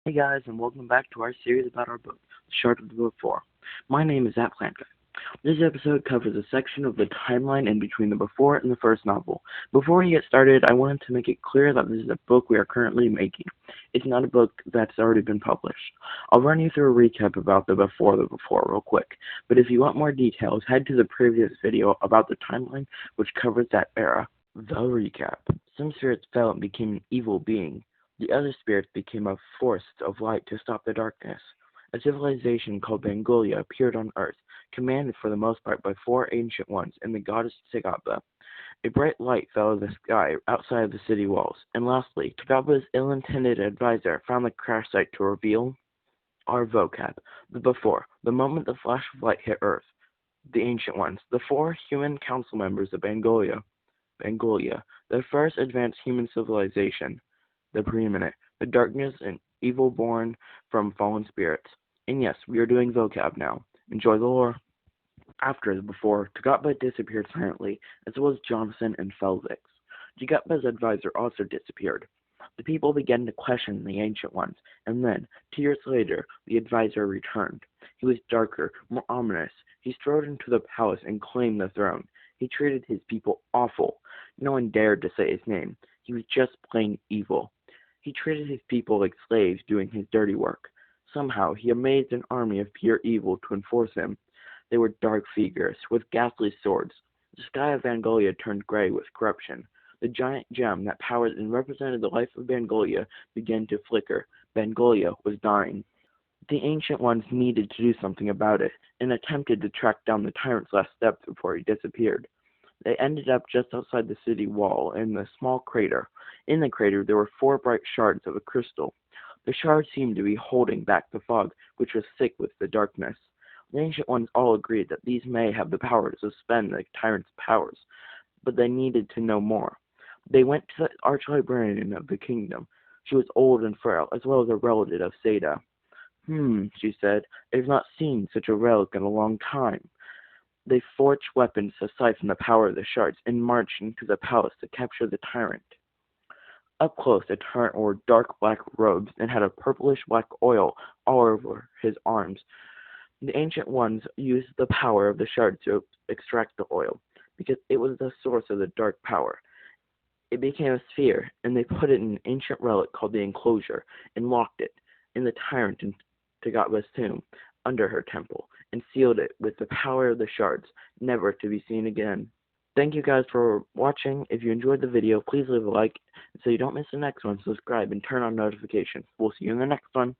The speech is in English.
Hey guys, and welcome back to our series about our book, The Shard of the Before. My name is ThatPlantGuy. This episode covers a section of the timeline in between the before and the first novel. Before we get started, I wanted to make it clear that this is a book we are currently making. It's not a book that's already been published. I'll run you through a recap about the before real quick, but if you want more details, head to the previous video about the timeline, which covers that era. The recap. Some spirits fell and became an evil being. The other spirits became a force of light to stop the darkness. A civilization called Bengolia appeared on Earth, commanded for the most part by four ancient ones and the goddess TGOTB. A bright light fell in the sky outside of the city walls, and lastly, TGOTB's ill-intended advisor found the crash site to reveal our vocab, the before, the moment the flash of light hit Earth. The ancient ones, the four human council members of Bengolia, the first advanced human civilization, the preeminent, the darkness and evil born from fallen spirits. And yes, we are doing vocab now. Enjoy the lore. After the before, Tagatba disappeared silently, as well as Johnson and Felvix. Tagatba's advisor also disappeared. The people began to question the Ancient Ones, and then, 2 years later, the advisor returned. He was darker, more ominous. He strode into the palace and claimed the throne. He treated his people awful. No one dared to say his name. He was just plain evil. He treated his people like slaves doing his dirty work. Somehow, he amazed an army of pure evil to enforce him. They were dark figures, with ghastly swords. The sky of Bengolia turned gray with corruption. The giant gem that powered and represented the life of Bengolia began to flicker. Bengolia was dying. The Ancient Ones needed to do something about it, and attempted to track down the tyrant's last steps before he disappeared. They ended up just outside the city wall in a small crater. In the crater there were 4 bright shards of a crystal. The shards seemed to be holding back the fog, which was thick with the darkness. The Ancient Ones all agreed that these may have the power to suspend the tyrant's powers, but they needed to know more. They went to the arch-librarian of the kingdom. She was old and frail, as well as a relative of Seda. She said, "I've not seen such a relic in a long time." They forged weapons to siphon the power of the shards and marched into the palace to capture the tyrant. Up close, the tyrant wore dark black robes and had a purplish black oil all over his arms. The Ancient Ones used the power of the shard to extract the oil, because it was the source of the dark power. It became a sphere, and they put it in an ancient relic called the Enclosure, and locked it in the tyrant in Tagatba's tomb, under her temple, and sealed it with the power of the shards, never to be seen again. Thank you guys for watching. If you enjoyed the video, please leave a like, so you don't miss the next one. Subscribe and turn on notifications. We'll see you in the next one.